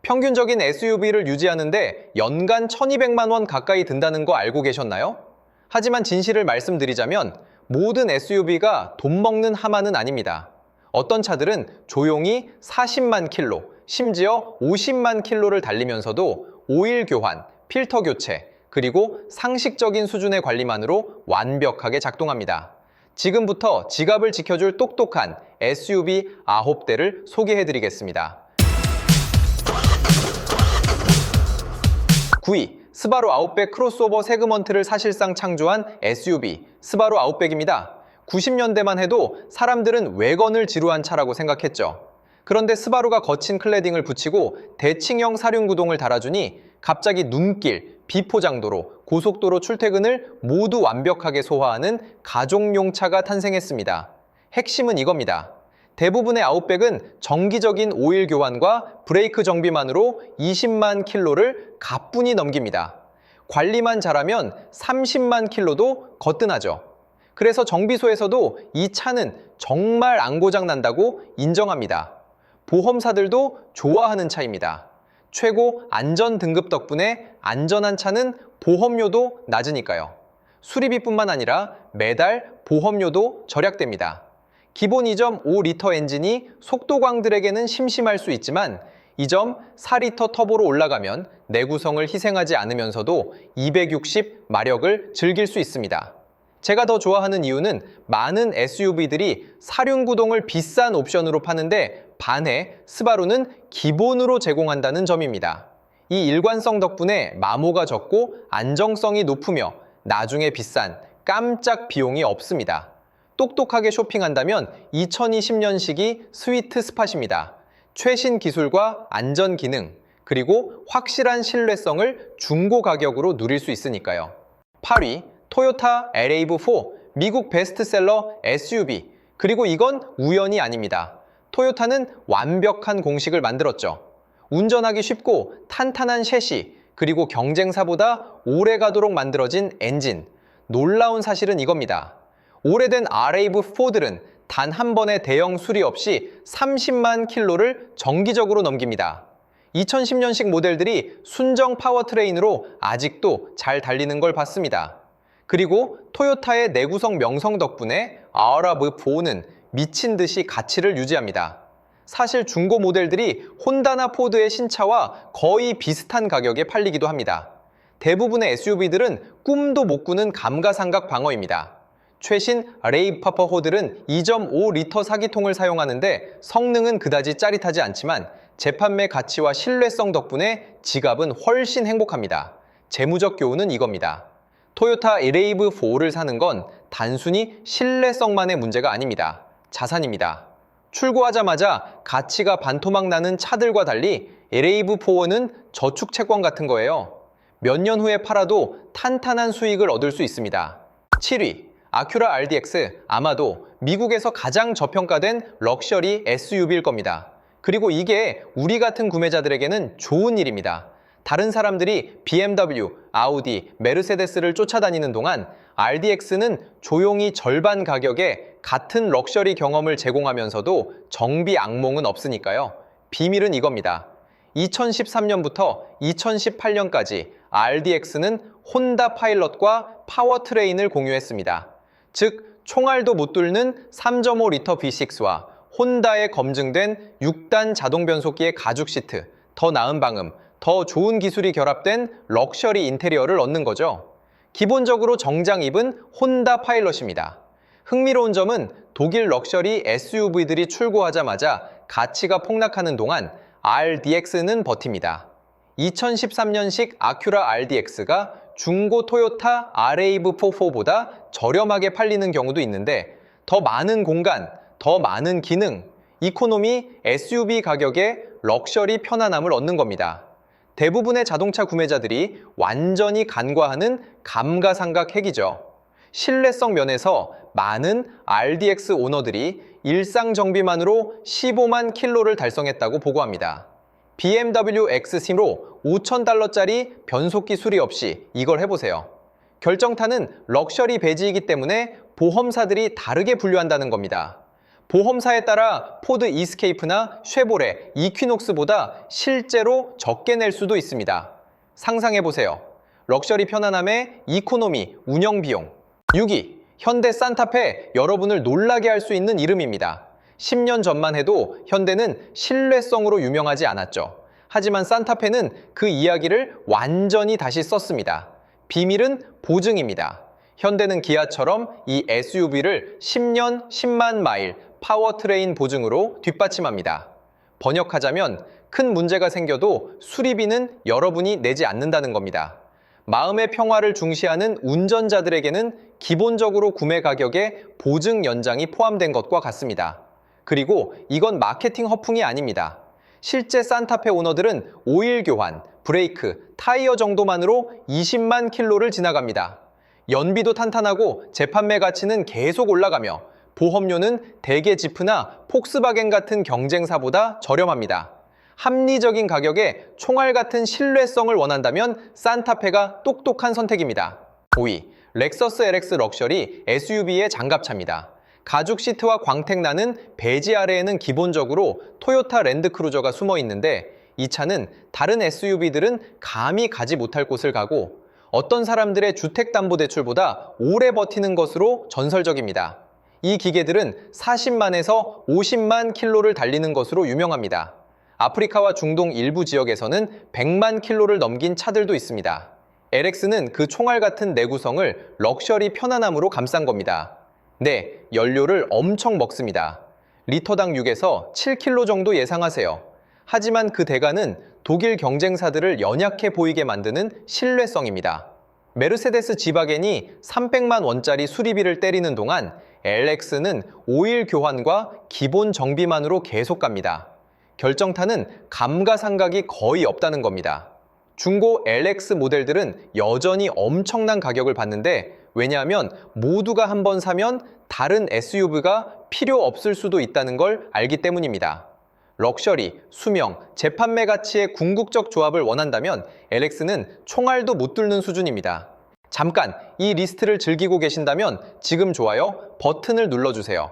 평균적인 SUV를 유지하는데 연간 1,200만 원 가까이 든다는 거 알고 계셨나요? 하지만 진실을 말씀드리자면 모든 SUV가 돈 먹는 하마는 아닙니다. 어떤 차들은 조용히 40만 킬로, 심지어 50만 킬로를 달리면서도 오일 교환, 필터 교체, 그리고 상식적인 수준의 관리만으로 완벽하게 작동합니다. 지금부터 지갑을 지켜줄 똑똑한 SUV 9대를 소개해드리겠습니다. 9위, 스바루 아웃백 크로스오버 세그먼트를 사실상 창조한 SUV, 스바루 아웃백입니다. 90년대만 해도 사람들은 외건을 지루한 차라고 생각했죠. 그런데 스바루가 거친 클래딩을 붙이고 대칭형 사륜구동을 달아주니 갑자기 눈길, 비포장도로, 고속도로 출퇴근을 모두 완벽하게 소화하는 가족용 차가 탄생했습니다. 핵심은 이겁니다. 대부분의 아웃백은 정기적인 오일 교환과 브레이크 정비만으로 20만 킬로를 가뿐히 넘깁니다. 관리만 잘하면 30만 킬로도 거뜬하죠. 그래서 정비소에서도 이 차는 정말 안 고장 난다고 인정합니다. 보험사들도 좋아하는 차입니다. 최고 안전 등급 덕분에 안전한 차는 보험료도 낮으니까요. 수리비뿐만 아니라 매달 보험료도 절약됩니다. 기본 2.5리터 엔진이 속도광들에게는 심심할 수 있지만 이 점 4리터 터보로 올라가면 내구성을 희생하지 않으면서도 260마력을 즐길 수 있습니다. 제가 더 좋아하는 이유는 많은 SUV들이 사륜구동을 비싼 옵션으로 파는데 반해 스바루는 기본으로 제공한다는 점입니다. 이 일관성 덕분에 마모가 적고 안정성이 높으며 나중에 비싼 깜짝 비용이 없습니다. 똑똑하게 쇼핑한다면 2020년식이 스위트 스팟입니다. 최신 기술과 안전 기능, 그리고 확실한 신뢰성을 중고 가격으로 누릴 수 있으니까요. 8위, 토요타 LAV4, 미국 베스트셀러 SUV. 그리고 이건 우연이 아닙니다. 토요타는 완벽한 공식을 만들었죠. 운전하기 쉽고 탄탄한 셰시, 그리고 경쟁사보다 오래 가도록 만들어진 엔진. 놀라운 사실은 이겁니다. 오래된 RAV4들은 단 한 번의 대형 수리 없이 30만 킬로를 정기적으로 넘깁니다. 2010년식 모델들이 순정 파워트레인으로 아직도 잘 달리는 걸 봤습니다. 그리고 토요타의 내구성 명성 덕분에 RAV4는 미친 듯이 가치를 유지합니다. 사실 중고 모델들이 혼다나 포드의 신차와 거의 비슷한 가격에 팔리기도 합니다. 대부분의 SUV들은 꿈도 못 꾸는 감가상각 방어입니다. 최신 레이브파퍼호들은 2.5리터 사기통을 사용하는데 성능은 그다지 짜릿하지 않지만 재판매 가치와 신뢰성 덕분에 지갑은 훨씬 행복합니다. 재무적 교훈은 이겁니다. 토요타 LAV4를 사는 건 단순히 신뢰성만의 문제가 아닙니다. 자산입니다. 출고하자마자 가치가 반토막 나는 차들과 달리 LAV4는 저축 채권 같은 거예요. 몇 년 후에 팔아도 탄탄한 수익을 얻을 수 있습니다. 7위, 아큐라 RDX, 아마도 미국에서 가장 저평가된 럭셔리 SUV일 겁니다. 그리고 이게 우리 같은 구매자들에게는 좋은 일입니다. 다른 사람들이 BMW, 아우디, 메르세데스를 쫓아다니는 동안 RDX는 조용히 절반 가격에 같은 럭셔리 경험을 제공하면서도 정비 악몽은 없으니까요. 비밀은 이겁니다. 2013년부터 2018년까지 RDX는 혼다 파일럿과 파워트레인을 공유했습니다. 즉, 총알도 못 뚫는 3.5리터 V6와 혼다에 검증된 6단 자동 변속기의 가죽 시트, 더 나은 방음, 더 좋은 기술이 결합된 럭셔리 인테리어를 얻는 거죠. 기본적으로 정장 입은 혼다 파일럿입니다. 흥미로운 점은 독일 럭셔리 SUV들이 출고하자마자 가치가 폭락하는 동안 RDX는 버팁니다. 2013년식 아큐라 RDX가 중고 토요타 RAV44보다 저렴하게 팔리는 경우도 있는데 더 많은 공간, 더 많은 기능, 이코노미 SUV 가격에 럭셔리 편안함을 얻는 겁니다. 대부분의 자동차 구매자들이 완전히 간과하는 감가상각 핵이죠. 신뢰성 면에서 많은 RDX 오너들이 일상 정비만으로 15만 킬로를 달성했다고 보고합니다. BMW X3로 $5,000짜리 변속기 수리 없이 이걸 해보세요. 결정타는 럭셔리 배지이기 때문에 보험사들이 다르게 분류한다는 겁니다. 보험사에 따라 포드 이스케이프나 쉐보레, 이퀴녹스보다 실제로 적게 낼 수도 있습니다. 상상해보세요. 럭셔리 편안함에 이코노미, 운영비용. 6위, 현대 산타페, 여러분을 놀라게 할 수 있는 이름입니다. 10년 전만 해도 현대는 신뢰성으로 유명하지 않았죠. 하지만 산타페는 그 이야기를 완전히 다시 썼습니다. 비밀은 보증입니다. 현대는 기아처럼 이 SUV를 10년 10만 마일 파워트레인 보증으로 뒷받침합니다. 번역하자면 큰 문제가 생겨도 수리비는 여러분이 내지 않는다는 겁니다. 마음의 평화를 중시하는 운전자들에게는 기본적으로 구매 가격에 보증 연장이 포함된 것과 같습니다. 그리고 이건 마케팅 허풍이 아닙니다. 실제 산타페 오너들은 오일 교환, 브레이크, 타이어 정도만으로 20만 킬로를 지나갑니다. 연비도 탄탄하고 재판매 가치는 계속 올라가며 보험료는 대개 지프나 폭스바겐 같은 경쟁사보다 저렴합니다. 합리적인 가격에 총알 같은 신뢰성을 원한다면 산타페가 똑똑한 선택입니다. 5위, 렉서스 LX 럭셔리 SUV의 장갑차입니다. 가죽 시트와 광택 나는 배지 아래에는 기본적으로 토요타 랜드크루저가 숨어 있는데 이 차는 다른 SUV들은 감히 가지 못할 곳을 가고 어떤 사람들의 주택담보대출보다 오래 버티는 것으로 전설적입니다. 이 기계들은 40만에서 50만 킬로를 달리는 것으로 유명합니다. 아프리카와 중동 일부 지역에서는 100만 킬로를 넘긴 차들도 있습니다. LX는 그 총알 같은 내구성을 럭셔리 편안함으로 감싼 겁니다. 네, 연료를 엄청 먹습니다. 리터당 6에서 7kg 정도 예상하세요. 하지만 그 대가는 독일 경쟁사들을 연약해 보이게 만드는 신뢰성입니다. 메르세데스 지바겐이 300만 원짜리 수리비를 때리는 동안 LX는 오일 교환과 기본 정비만으로 계속 갑니다. 결정타는 감가상각이 거의 없다는 겁니다. 중고 LX 모델들은 여전히 엄청난 가격을 받는데 왜냐하면 모두가 한번 사면 다른 SUV가 필요 없을 수도 있다는 걸 알기 때문입니다. 럭셔리, 수명, 재판매 가치의 궁극적 조합을 원한다면 LX는 총알도 못 뚫는 수준입니다. 잠깐 이 리스트를 즐기고 계신다면 지금 좋아요 버튼을 눌러주세요.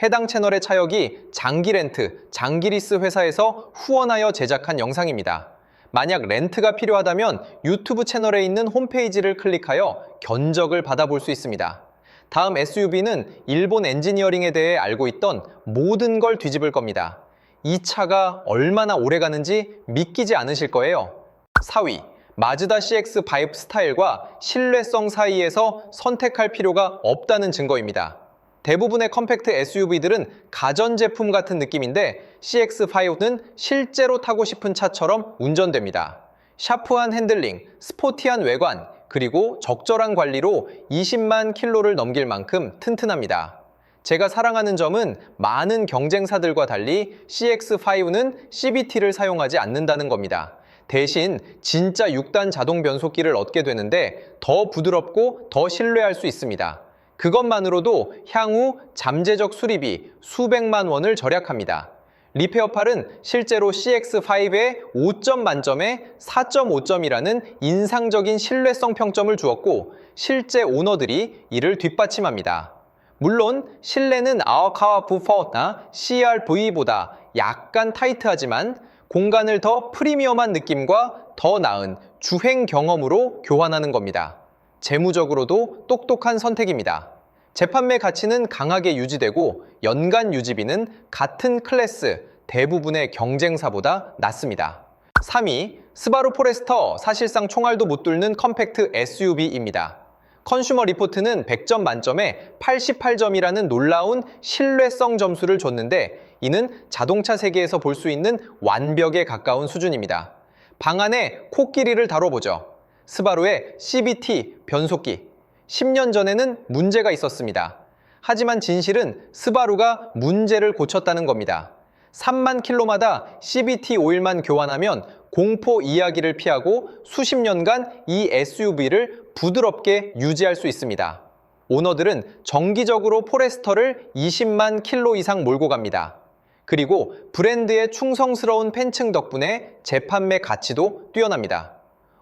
해당 채널의 차역이 장기렌트, 장기리스 회사에서 후원하여 제작한 영상입니다. 만약 렌트가 필요하다면 유튜브 채널에 있는 홈페이지를 클릭하여 견적을 받아볼 수 있습니다. 다음 SUV는 일본 엔지니어링에 대해 알고 있던 모든 걸 뒤집을 겁니다. 이 차가 얼마나 오래 가는지 믿기지 않으실 거예요. 4위, 마즈다 CX-5 스타일과 신뢰성 사이에서 선택할 필요가 없다는 증거입니다. 대부분의 컴팩트 SUV들은 가전제품 같은 느낌인데 CX-5는 실제로 타고 싶은 차처럼 운전됩니다. 샤프한 핸들링, 스포티한 외관, 그리고 적절한 관리로 20만 킬로를 넘길 만큼 튼튼합니다. 제가 사랑하는 점은 많은 경쟁사들과 달리 CX-5는 CVT를 사용하지 않는다는 겁니다. 대신 진짜 6단 자동 변속기를 얻게 되는데 더 부드럽고 더 신뢰할 수 있습니다. 그것만으로도 향후 잠재적 수리비 수백만 원을 절약합니다. 리페어팔은 실제로 CX-5에 5점 만점에 4.5점이라는 인상적인 신뢰성 평점을 주었고 실제 오너들이 이를 뒷받침합니다. 물론 실내는 아워카와4나 CR-V보다 약간 타이트하지만 공간을 더 프리미엄한 느낌과 더 나은 주행 경험으로 교환하는 겁니다. 재무적으로도 똑똑한 선택입니다. 재판매 가치는 강하게 유지되고 연간 유지비는 같은 클래스 대부분의 경쟁사보다 낮습니다. 3위, 스바루 포레스터 사실상 총알도 못 뚫는 컴팩트 SUV입니다. 컨슈머 리포트는 100점 만점에 88점이라는 놀라운 신뢰성 점수를 줬는데 이는 자동차 세계에서 볼 수 있는 완벽에 가까운 수준입니다. 방안의 코끼리를 다뤄보죠. 스바루의 CVT 변속기. 10년 전에는 문제가 있었습니다. 하지만 진실은 스바루가 문제를 고쳤다는 겁니다. 3만 킬로마다 CVT 오일만 교환하면 공포 이야기를 피하고 수십 년간 이 SUV를 부드럽게 유지할 수 있습니다. 오너들은 정기적으로 포레스터를 20만 킬로 이상 몰고 갑니다. 그리고 브랜드의 충성스러운 팬층 덕분에 재판매 가치도 뛰어납니다.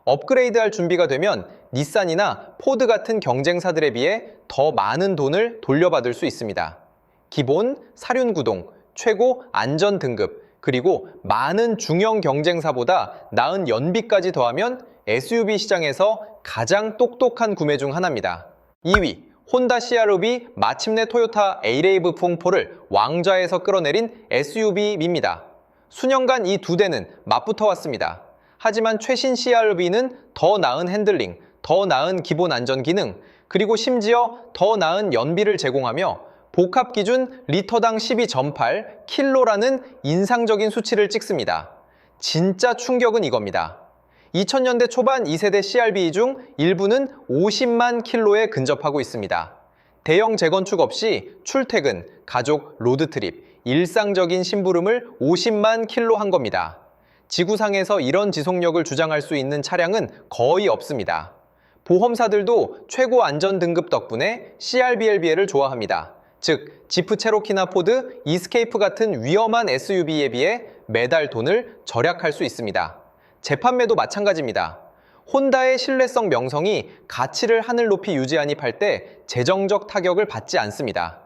업그레이드할 준비가 되면 닛산이나 포드 같은 경쟁사들에 비해 더 많은 돈을 돌려받을 수 있습니다. 기본, 사륜구동, 최고 안전 등급, 그리고 많은 중형 경쟁사보다 나은 연비까지 더하면 SUV 시장에서 가장 똑똑한 구매 중 하나입니다. 2위, 혼다 CR-V 마침내 토요타 에이레이브 풍포를 왕좌에서 끌어내린 SUV입니다. 수년간 이 두 대는 맞붙어 왔습니다. 하지만 최신 CR-V는 더 나은 핸들링, 더 나은 기본 안전 기능, 그리고 심지어 더 나은 연비를 제공하며 복합 기준 리터당 12.8 킬로라는 인상적인 수치를 찍습니다. 진짜 충격은 이겁니다. 2000년대 초반 2세대 CR-V 중 일부는 50만 킬로에 근접하고 있습니다. 대형 재건축 없이 출퇴근, 가족, 로드트립, 일상적인 심부름을 50만 킬로 한 겁니다. 지구상에서 이런 지속력을 주장할 수 있는 차량은 거의 없습니다. 보험사들도 최고 안전 등급 덕분에 CR-VLBL을 좋아합니다. 즉, 지프 체로키나 포드, 이스케이프 같은 위험한 SUV에 비해 매달 돈을 절약할 수 있습니다. 재판매도 마찬가지입니다. 혼다의 신뢰성 명성이 가치를 하늘 높이 유지하니 팔 때 재정적 타격을 받지 않습니다.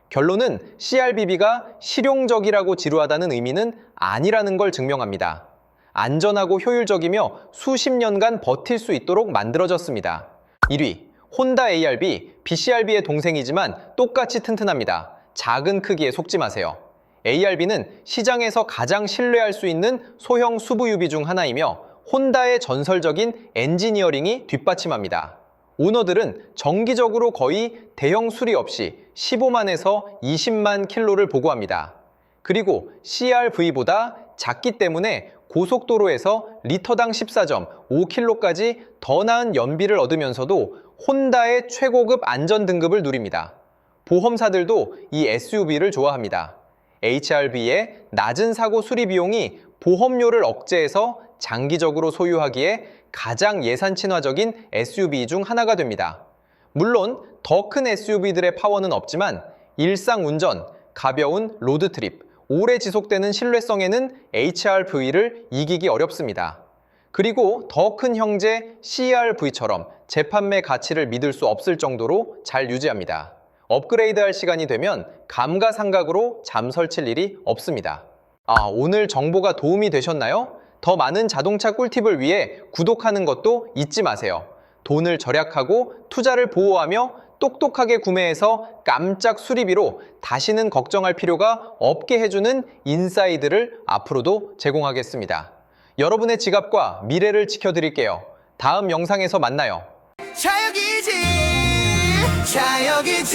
결론은 CR-VB가 실용적이라고 지루하다는 의미는 아니라는 걸 증명합니다. 안전하고 효율적이며 수십 년간 버틸 수 있도록 만들어졌습니다. 1위, 혼다 AR-V, BCR-V의 동생이지만 똑같이 튼튼합니다. 작은 크기에 속지 마세요. AR-V는 시장에서 가장 신뢰할 수 있는 소형 수부 유비 중 하나이며 혼다의 전설적인 엔지니어링이 뒷받침합니다. 오너들은 정기적으로 거의 대형 수리 없이 15만에서 20만 킬로를 보고합니다. 그리고 CR-V보다 작기 때문에 고속도로에서 리터당 14.5킬로까지 더 나은 연비를 얻으면서도 혼다의 최고급 안전 등급을 누립니다. 보험사들도 이 SUV를 좋아합니다. HR-V의 낮은 사고 수리 비용이 보험료를 억제해서 장기적으로 소유하기에 가장 예산 친화적인 SUV 중 하나가 됩니다. 물론 더 큰 SUV들의 파워는 없지만 일상 운전, 가벼운 로드트립, 오래 지속되는 신뢰성에는 HR-V를 이기기 어렵습니다. 그리고 더 큰 형제 CR-V처럼 재판매 가치를 믿을 수 없을 정도로 잘 유지합니다. 업그레이드할 시간이 되면 감가상각으로 잠 설칠 일이 없습니다. 오늘 정보가 도움이 되셨나요? 더 많은 자동차 꿀팁을 위해 구독하는 것도 잊지 마세요. 돈을 절약하고 투자를 보호하며 똑똑하게 구매해서 깜짝 수리비로 다시는 걱정할 필요가 없게 해주는 인사이드를 앞으로도 제공하겠습니다. 여러분의 지갑과 미래를 지켜드릴게요. 다음 영상에서 만나요. 자격이지